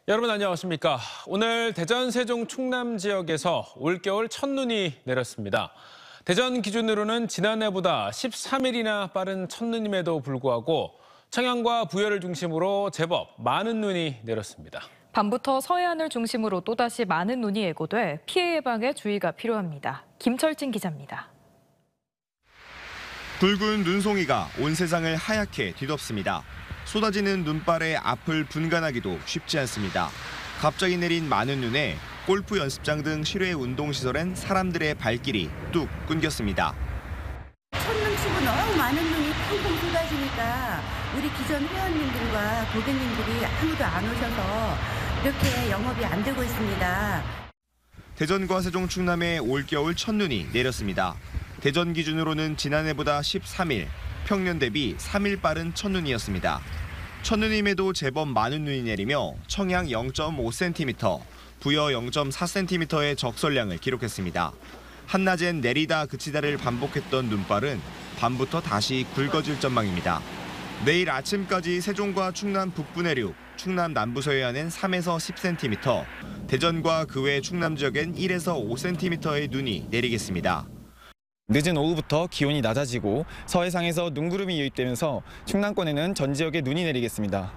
여러분 안녕하십니까? 오늘 대전, 세종, 충남 지역에서 올겨울 첫눈이 내렸습니다. 대전 기준으로는 지난해보다 13일이나 빠른 첫눈임에도 불구하고 청양과 부여를 중심으로 제법 많은 눈이 내렸습니다. 밤부터 서해안을 중심으로 또다시 많은 눈이 예고돼 피해 예방에 주의가 필요합니다. 김철진 기자입니다. 붉은 눈송이가 온 세상을 하얗게 뒤덮습니다. 쏟아지는 눈발에 앞을 분간하기도 쉽지 않습니다. 갑자기 내린 많은 눈에 골프 연습장 등 실외 운동시설엔 사람들의 발길이 뚝 끊겼습니다. 첫눈 치고 너무 많은 눈이 펑펑 쏟아지니까 우리 기존 회원님들과 고객님들이 아무도 안 오셔서 이렇게 영업이 안 되고 있습니다. 대전과 세종, 충남에 올겨울 첫눈이 내렸습니다. 대전 기준으로는 지난해보다 13일, 평년 대비 3일 빠른 첫눈이었습니다. 첫눈임에도 제법 많은 눈이 내리며 청양 0.5cm, 부여 0.4cm의 적설량을 기록했습니다. 한낮엔 내리다 그치다를 반복했던 눈발은 밤부터 다시 굵어질 전망입니다. 내일 아침까지 세종과 충남 북부 내륙, 충남 남부 서해안엔 3에서 10cm, 대전과 그 외 충남 지역엔 1에서 5cm의 눈이 내리겠습니다. 늦은 오후부터 기온이 낮아지고 서해상에서 눈구름이 유입되면서 충남권에는 전 지역에 눈이 내리겠습니다.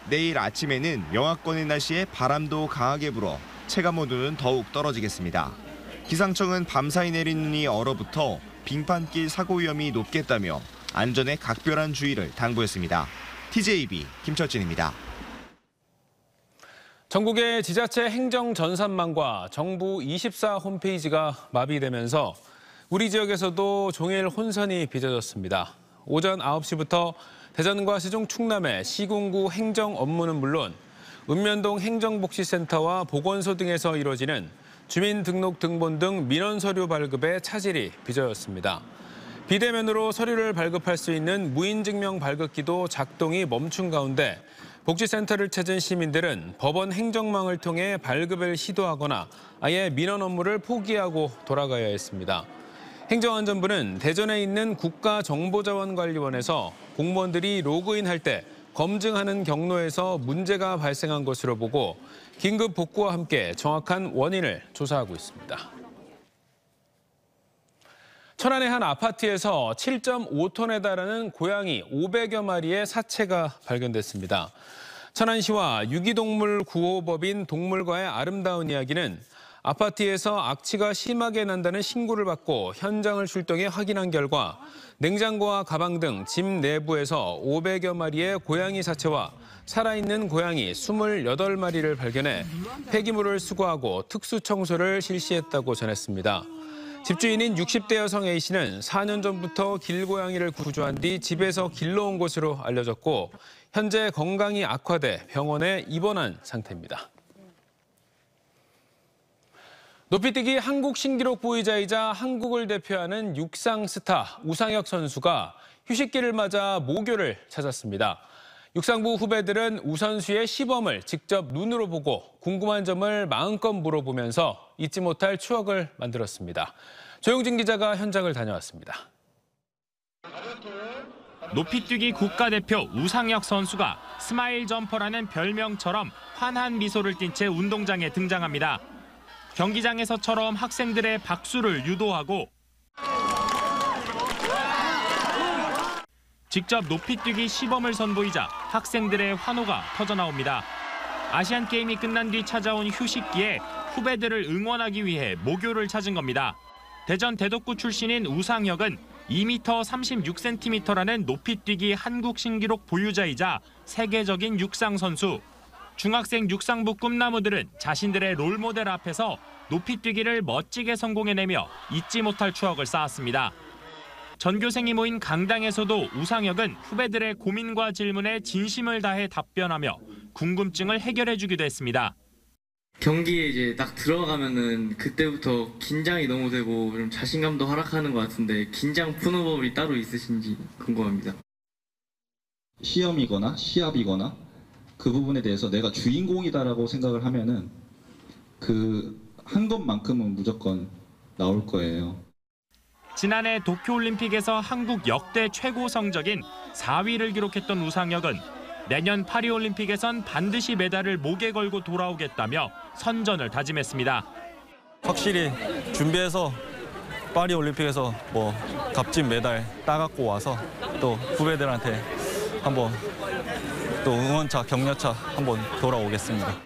내일 아침에는 영하권의 날씨에 바람도 강하게 불어 체감 온도는 더욱 떨어지겠습니다. 기상청은 밤사이 내린 눈이 얼어붙어 빙판길 사고 위험이 높겠다며 안전에 각별한 주의를 당부했습니다. TJB 김철진입니다. 전국의 지자체 행정 전산망과 정부 24 홈페이지가 마비되면서 우리 지역에서도 종일 혼선이 빚어졌습니다. 오전 9시부터 대전과 세종, 충남의 시군구 행정 업무는 물론 읍면동 행정복지센터와 보건소 등에서 이루어지는 주민등록 등본 등 민원 서류 발급에 차질이 빚어졌습니다. 비대면으로 서류를 발급할 수 있는 무인증명 발급기도 작동이 멈춘 가운데 복지센터를 찾은 시민들은 법원 행정망을 통해 발급을 시도하거나 아예 민원 업무를 포기하고 돌아가야 했습니다. 행정안전부는 대전에 있는 국가정보자원관리원에서 공무원들이 로그인할 때 검증하는 경로에서 문제가 발생한 것으로 보고 긴급 복구와 함께 정확한 원인을 조사하고 있습니다. 천안의 한 아파트에서 7.5톤에 달하는 고양이 500여 마리의 사체가 발견됐습니다. 천안시와 유기동물 구호법인 동물과의 아름다운 이야기는 아파트에서 악취가 심하게 난다는 신고를 받고 현장을 출동해 확인한 결과 냉장고와 가방 등 집 내부에서 500여 마리의 고양이 사체와 살아있는 고양이 28마리를 발견해 폐기물을 수거하고 특수 청소를 실시했다고 전했습니다. 집주인인 60대 여성 A씨는 4년 전부터 길고양이를 구조한 뒤 집에서 길러온 것으로 알려졌고 현재 건강이 악화돼 병원에 입원한 상태입니다. 높이뛰기 한국 신기록 보유자이자 한국을 대표하는 육상 스타 우상혁 선수가 휴식기를 맞아 모교를 찾았습니다. 육상부 후배들은 우 선수의 시범을 직접 눈으로 보고 궁금한 점을 마음껏 물어보면서 잊지 못할 추억을 만들었습니다. 조용진 기자가 현장을 다녀왔습니다. 높이뛰기 국가대표 우상혁 선수가 스마일 점퍼라는 별명처럼 환한 미소를 띤 채 운동장에 등장합니다. 경기장에서처럼 학생들의 박수를 유도하고 직접 높이뛰기 시범을 선보이자 학생들의 환호가 터져나옵니다. 아시안게임이 끝난 뒤 찾아온 휴식기에 후배들을 응원하기 위해 모교를 찾은 겁니다. 대전 대덕구 출신인 우상혁은 2m 36cm라는 높이뛰기 한국 신기록 보유자이자 세계적인 육상 선수. 중학생 육상부 꿈나무들은 자신들의 롤모델 앞에서 높이뛰기를 멋지게 성공해내며 잊지 못할 추억을 쌓았습니다. 전교생이 모인 강당에서도 우상혁은 후배들의 고민과 질문에 진심을 다해 답변하며 궁금증을 해결해주기도 했습니다. 경기에 이제 딱 들어가면은 그때부터 긴장이 너무 되고 좀 자신감도 하락하는 것 같은데 긴장 푸는 법이 따로 있으신지 궁금합니다. 시험이거나 시합이거나 그 부분에 대해서 내가 주인공이다라고 생각을 하면은 그 한 것만큼은 무조건 나올 거예요. 지난해 도쿄올림픽에서 한국 역대 최고 성적인 4위를 기록했던 우상혁은 내년 파리올림픽에선 반드시 메달을 목에 걸고 돌아오겠다며 선전을 다짐했습니다. 확실히 준비해서 파리 올림픽에서 값진 메달 따갖고 와서 또 후배들한테 한번 또 응원차, 격려차 한번 돌아오겠습니다.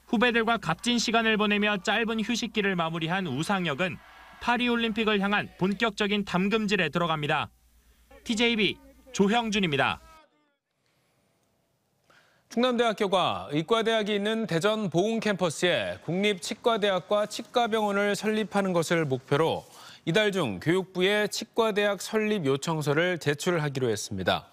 후배들과 값진 시간을 보내며 짧은 휴식기를 마무리한 우상혁은 파리올림픽을 향한 본격적인 담금질에 들어갑니다. TJB 조형준입니다. 충남대학교가 의과대학이 있는 대전 보훈 캠퍼스에 국립치과대학과 치과병원을 설립하는 것을 목표로 이달 중 교육부에 치과대학 설립 요청서를 제출하기로 했습니다.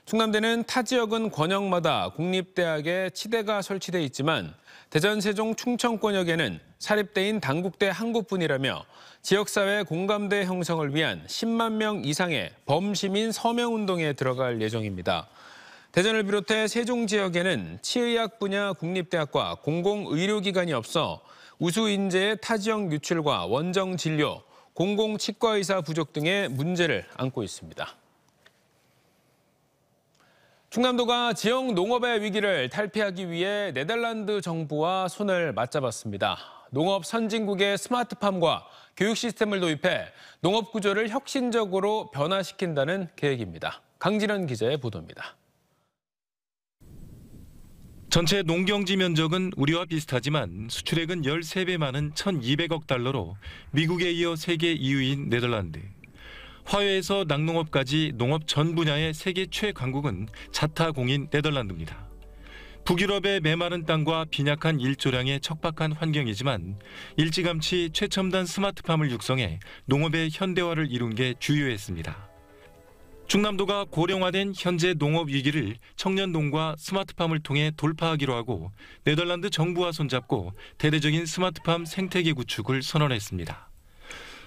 충남대는 타 지역은 권역마다 국립대학에 치대가 설치돼 있지만 대전, 세종, 충청권역에는 사립대인 단국대 한 곳뿐이라며 지역사회 공감대 형성을 위한 10만 명 이상의 범시민 서명운동에 들어갈 예정입니다. 대전을 비롯해 세종 지역에는 치의학 분야 국립대학과 공공의료기관이 없어 우수 인재의 타 지역 유출과 원정 진료, 공공치과의사 부족 등의 문제를 안고 있습니다. 충남도가 지역 농업의 위기를 탈피하기 위해 네덜란드 정부와 손을 맞잡았습니다. 농업 선진국의 스마트팜과 교육 시스템을 도입해 농업 구조를 혁신적으로 변화시킨다는 계획입니다. 강진현 기자의 보도입니다. 전체 농경지 면적은 우리와 비슷하지만 수출액은 13배 많은 1,200억 달러로 미국에 이어 세계 2위인 네덜란드. 화훼에서 낙농업까지 농업 전 분야의 세계 최강국은 자타공인 네덜란드입니다. 북유럽의 메마른 땅과 빈약한 일조량에 척박한 환경이지만 일찌감치 최첨단 스마트팜을 육성해 농업의 현대화를 이룬 게 주요했습니다. 충남도가 고령화된 현재 농업 위기를 청년농과 스마트팜을 통해 돌파하기로 하고 네덜란드 정부와 손잡고 대대적인 스마트팜 생태계 구축을 선언했습니다.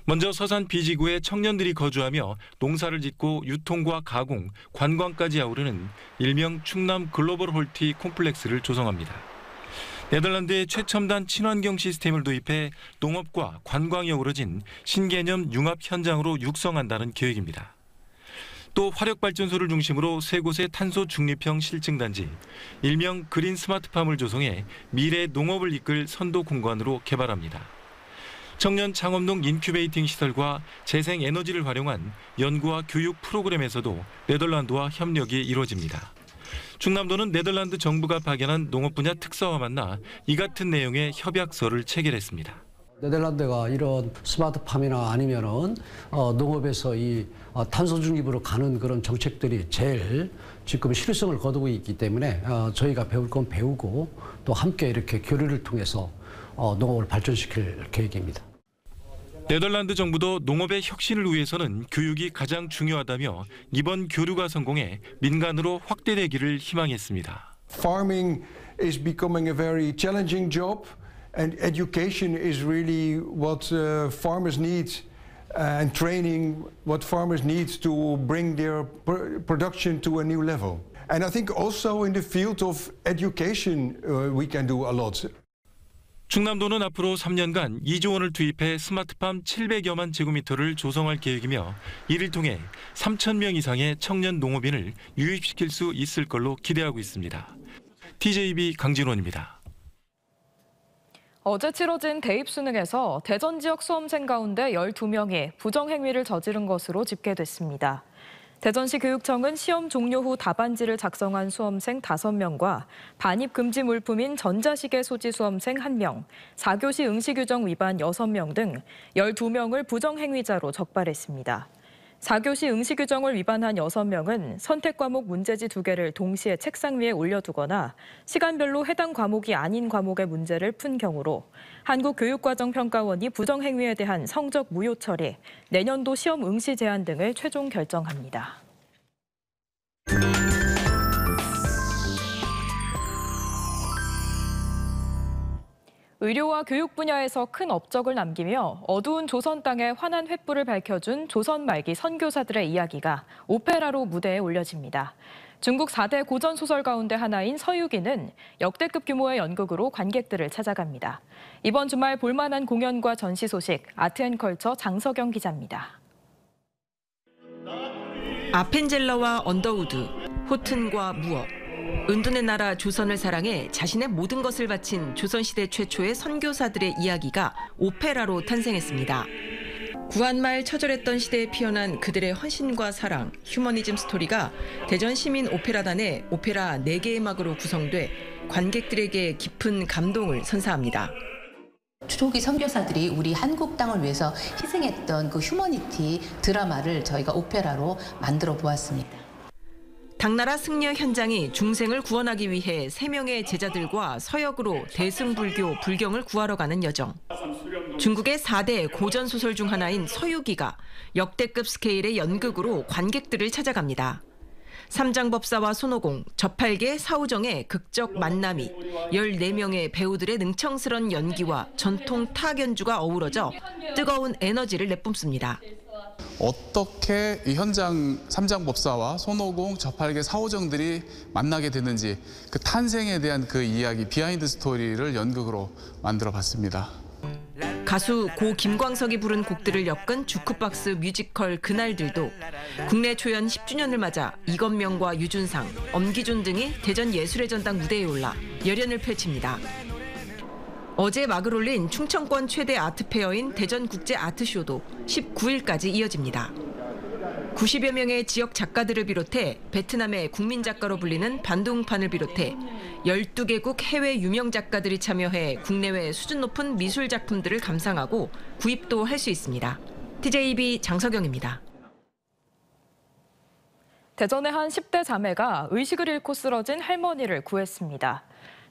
먼저 서산 비지구에 청년들이 거주하며 농사를 짓고 유통과 가공, 관광까지 아우르는 일명 충남 글로벌 홀티 콤플렉스를 조성합니다. 네덜란드의 최첨단 친환경 시스템을 도입해 농업과 관광이 어우러진 신개념 융합 현장으로 육성한다는 계획입니다. 또 화력발전소를 중심으로 세 곳의 탄소 중립형 실증단지, 일명 그린 스마트팜을 조성해 미래 농업을 이끌 선도 공간으로 개발합니다. 청년 창업농 인큐베이팅 시설과 재생에너지를 활용한 연구와 교육 프로그램에서도 네덜란드와 협력이 이루어집니다. 충남도는 네덜란드 정부가 파견한 농업 분야 특사와 만나 이 같은 내용의 협약서를 체결했습니다. 네덜란드가 이런 스마트팜이나 아니면은 농업에서 이 탄소 중립으로 가는 그런 정책들이 제일 지금 실효성을 거두고 있기 때문에 저희가 배울 건 배우고 또 함께 이렇게 교류를 통해서 농업을 발전시킬 계획입니다. 네덜란드 정부도 농업의 혁신을 위해서는 교육이 가장 중요하다며 이번 교류가 성공해 민간으로 확대되기를 희망했습니다. Farming is becoming a very challenging job. And education is really what farmers need, and training what farmers need to bring their production to a new level. And I think also in the field of education we can do a lot. 충남도는 앞으로 3년간 2조 원을 투입해 스마트팜 700여만 제곱미터를 조성할 계획이며 이를 통해 3,000명 이상의 청년 농업인을 유입시킬 수 있을 걸로 기대하고 있습니다. TJB 강진원입니다. 어제 치러진 대입수능에서 대전 지역 수험생 가운데 12명이 부정행위를 저지른 것으로 집계됐습니다. 대전시 교육청은 시험 종료 후 답안지를 작성한 수험생 5명과 반입 금지 물품인 전자시계 소지 수험생 1명, 4교시 응시규정 위반 6명 등 12명을 부정행위자로 적발했습니다. 4교시 응시규정을 위반한 6명은 선택 과목 문제지 2개를 동시에 책상 위에 올려두거나 시간별로 해당 과목이 아닌 과목의 문제를 푼 경우로 한국교육과정평가원이 부정행위에 대한 성적 무효 처리, 내년도 시험 응시 제한 등을 최종 결정합니다. 의료와 교육 분야에서 큰 업적을 남기며 어두운 조선 땅의 환한 횃불을 밝혀준 조선 말기 선교사들의 이야기가 오페라로 무대에 올려집니다. 중국 4대 고전 소설 가운데 하나인 서유기는 역대급 규모의 연극으로 관객들을 찾아갑니다. 이번 주말 볼만한 공연과 전시 소식, 아트앤컬처 장석영 기자입니다. 아펜젤러와 언더우드, 호튼과 무어, 은둔의 나라 조선을 사랑해 자신의 모든 것을 바친 조선시대 최초의 선교사들의 이야기가 오페라로 탄생했습니다. 구한말 처절했던 시대에 피어난 그들의 헌신과 사랑, 휴머니즘 스토리가 대전 시민 오페라단의 오페라 4개의 막으로 구성돼 관객들에게 깊은 감동을 선사합니다. 초기 선교사들이 우리 한국 땅을 위해서 희생했던 그 휴머니티 드라마를 저희가 오페라로 만들어 보았습니다. 당나라 승려 현장이 중생을 구원하기 위해 3명의 제자들과 서역으로 대승불교 불경을 구하러 가는 여정. 중국의 4대 고전 소설 중 하나인 서유기가 역대급 스케일의 연극으로 관객들을 찾아갑니다. 삼장법사와 손오공, 저팔계 사우정의 극적 만남이 14명의 배우들의 능청스런 연기와 전통 타악연주가 어우러져 뜨거운 에너지를 내뿜습니다. 어떻게 이 현장 삼장법사와 손오공, 저팔계 사오정들이 만나게 됐는지 그 탄생에 대한 그 이야기, 비하인드 스토리를 연극으로 만들어봤습니다. 가수 고 김광석이 부른 곡들을 엮은 주크박스 뮤지컬 그날들도 국내 초연 10주년을 맞아 이건명과 유준상, 엄기준 등이 대전 예술의 전당 무대에 올라 열연을 펼칩니다. 어제 막을 올린 충청권 최대 아트페어인 대전국제아트쇼도 19일까지 이어집니다. 90여 명의 지역 작가들을 비롯해 베트남의 국민작가로 불리는 반둥판을 비롯해 12개국 해외 유명 작가들이 참여해 국내외 수준 높은 미술 작품들을 감상하고 구입도 할 수 있습니다. TJB 장석영입니다. 대전의 한 10대 자매가 의식을 잃고 쓰러진 할머니를 구했습니다.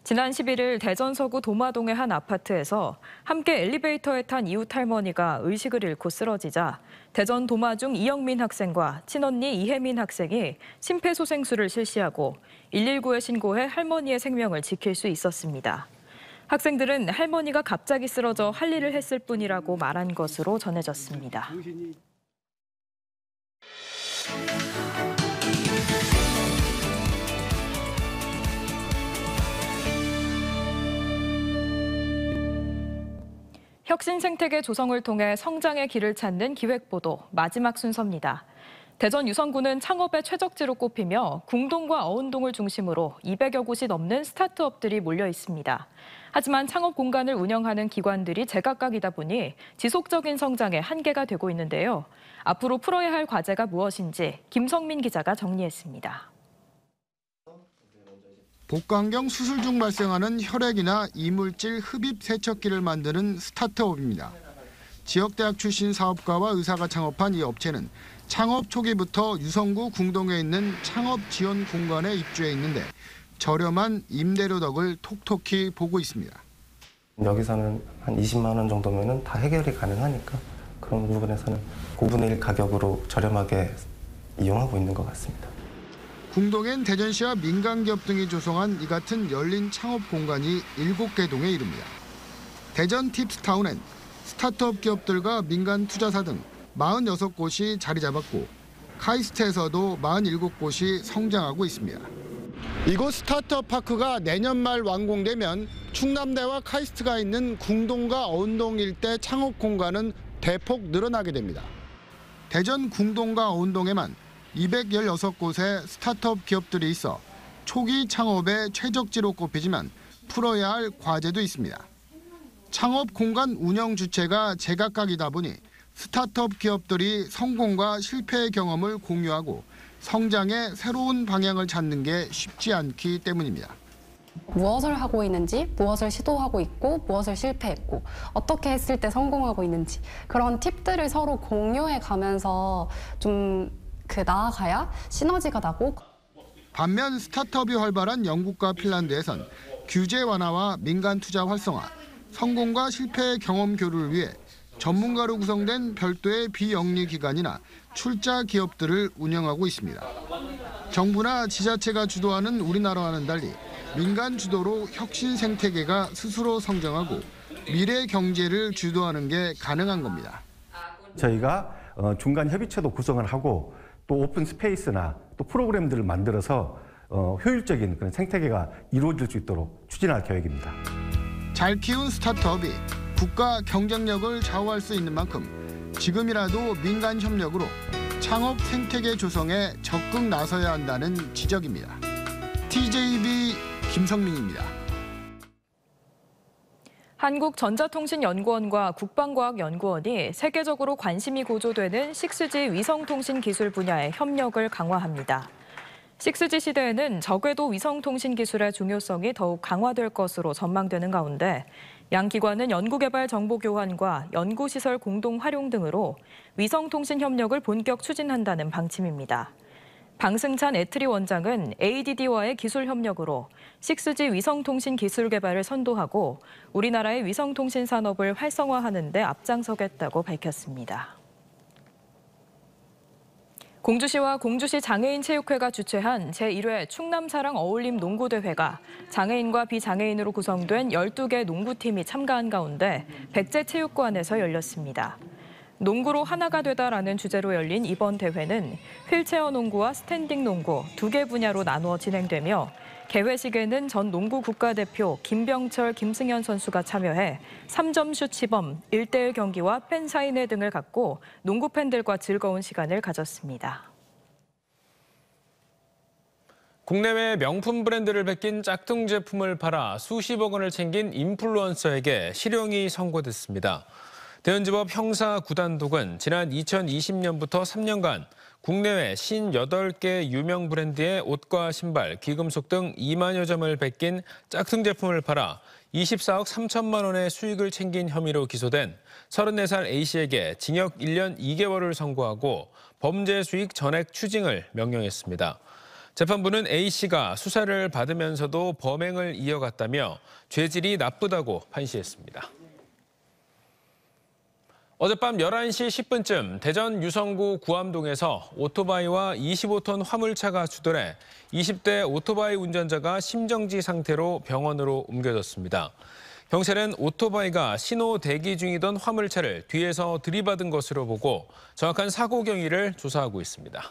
지난 11일 대전 서구 도마동의 한 아파트에서 함께 엘리베이터에 탄 이웃 할머니가 의식을 잃고 쓰러지자 대전 도마중 이영민 학생과 친언니 이혜민 학생이 심폐소생술을 실시하고 119에 신고해 할머니의 생명을 지킬 수 있었습니다. 학생들은 할머니가 갑자기 쓰러져 할 일을 했을 뿐이라고 말한 것으로 전해졌습니다. 혁신 생태계 조성을 통해 성장의 길을 찾는 기획보도 마지막 순서입니다. 대전 유성구는 창업의 최적지로 꼽히며 궁동과 어운동을 중심으로 200여 곳이 넘는 스타트업들이 몰려 있습니다. 하지만 창업 공간을 운영하는 기관들이 제각각이다 보니 지속적인 성장에 한계가 되고 있는데요. 앞으로 풀어야 할 과제가 무엇인지 김성민 기자가 정리했습니다. 복강경 수술 중 발생하는 혈액이나 이물질 흡입 세척기를 만드는 스타트업입니다. 지역대학 출신 사업가와 의사가 창업한 이 업체는 창업 초기부터 유성구 궁동에 있는 창업 지원 공간에 입주해 있는데 저렴한 임대료 덕을 톡톡히 보고 있습니다. 여기서는 한 20만 원 정도면 다 해결이 가능하니까 그런 부분에서는 5분의 1 가격으로 저렴하게 이용하고 있는 것 같습니다. 궁동엔 대전시와 민간기업 등이 조성한 이 같은 열린 창업 공간이 7개 동에 이릅니다. 대전 팁스타운엔 스타트업 기업들과 민간 투자사 등 46곳이 자리 잡았고 카이스트에서도 47곳이 성장하고 있습니다. 이곳 스타트업 파크가 내년 말 완공되면 충남대와 카이스트가 있는 궁동과 어운동 일대 창업 공간은 대폭 늘어나게 됩니다. 대전 궁동과 어운동에만 216곳의 스타트업 기업들이 있어 초기 창업의 최적지로 꼽히지만 풀어야 할 과제도 있습니다. 창업 공간 운영 주체가 제각각이다 보니 스타트업 기업들이 성공과 실패의 경험을 공유하고 성장의 새로운 방향을 찾는 게 쉽지 않기 때문입니다. 무엇을 하고 있는지, 무엇을 시도하고 있고, 무엇을 실패했고, 어떻게 했을 때 성공하고 있는지 그런 팁들을 서로 공유해 가면서 좀 나아가야 시너지가 나고. 반면 스타트업이 활발한 영국과 핀란드에선 규제 완화와 민간 투자 활성화, 성공과 실패의 경험 교류를 위해 전문가로 구성된 별도의 비영리 기관이나 출자 기업들을 운영하고 있습니다. 정부나 지자체가 주도하는 우리나라와는 달리 민간 주도로 혁신 생태계가 스스로 성장하고 미래 경제를 주도하는 게 가능한 겁니다. 저희가 중간 협의체도 구성을 하고 또 오픈 스페이스나 또 프로그램들을 만들어서 효율적인 그런 생태계가 이루어질 수 있도록 추진할 계획입니다. 잘 키운 스타트업이 국가 경쟁력을 좌우할 수 있는 만큼 지금이라도 민간 협력으로 창업 생태계 조성에 적극 나서야 한다는 지적입니다. TJB 김성민입니다. 한국전자통신연구원과 국방과학연구원이 세계적으로 관심이 고조되는 6G 위성통신 기술 분야의 협력을 강화합니다. 6G 시대에는 저궤도 위성통신 기술의 중요성이 더욱 강화될 것으로 전망되는 가운데 양 기관은 연구개발 정보 교환과 연구시설 공동 활용 등으로 위성통신 협력을 본격 추진한다는 방침입니다. 방승찬 애트리 원장은 ADD와의 기술 협력으로 6G 위성통신 기술 개발을 선도하고 우리나라의 위성통신 산업을 활성화하는 데 앞장서겠다고 밝혔습니다. 공주시와 공주시 장애인체육회가 주최한 제1회 충남사랑 어울림 농구대회가 장애인과 비장애인으로 구성된 12개 농구팀이 참가한 가운데 백제체육관에서 열렸습니다. 농구로 하나가 되다라는 주제로 열린 이번 대회는 휠체어 농구와 스탠딩 농구 2개 분야로 나누어 진행되며 개회식에는 전 농구 국가대표 김병철, 김승현 선수가 참여해 3점슛 시범, 1대1 경기와 팬 사인회 등을 갖고 농구 팬들과 즐거운 시간을 가졌습니다. 국내외 명품 브랜드를 베낀 짝퉁 제품을 팔아 수십억 원을 챙긴 인플루언서에게 실형이 선고됐습니다. 대연지법 형사 9단독은 지난 2020년부터 3년간 국내외 58개 유명 브랜드의 옷과 신발, 귀금속 등 2만여 점을 베낀 짝퉁 제품을 팔아 24억 3천만 원의 수익을 챙긴 혐의로 기소된 34살 A씨에게 징역 1년 2개월을 선고하고 범죄 수익 전액 추징을 명령했습니다. 재판부는 A씨가 수사를 받으면서도 범행을 이어갔다며 죄질이 나쁘다고 판시했습니다. 어젯밤 11시 10분쯤 대전 유성구 구암동에서 오토바이와 25톤 화물차가 추돌해 20대 오토바이 운전자가 심정지 상태로 병원으로 옮겨졌습니다. 경찰은 오토바이가 신호 대기 중이던 화물차를 뒤에서 들이받은 것으로 보고 정확한 사고 경위를 조사하고 있습니다.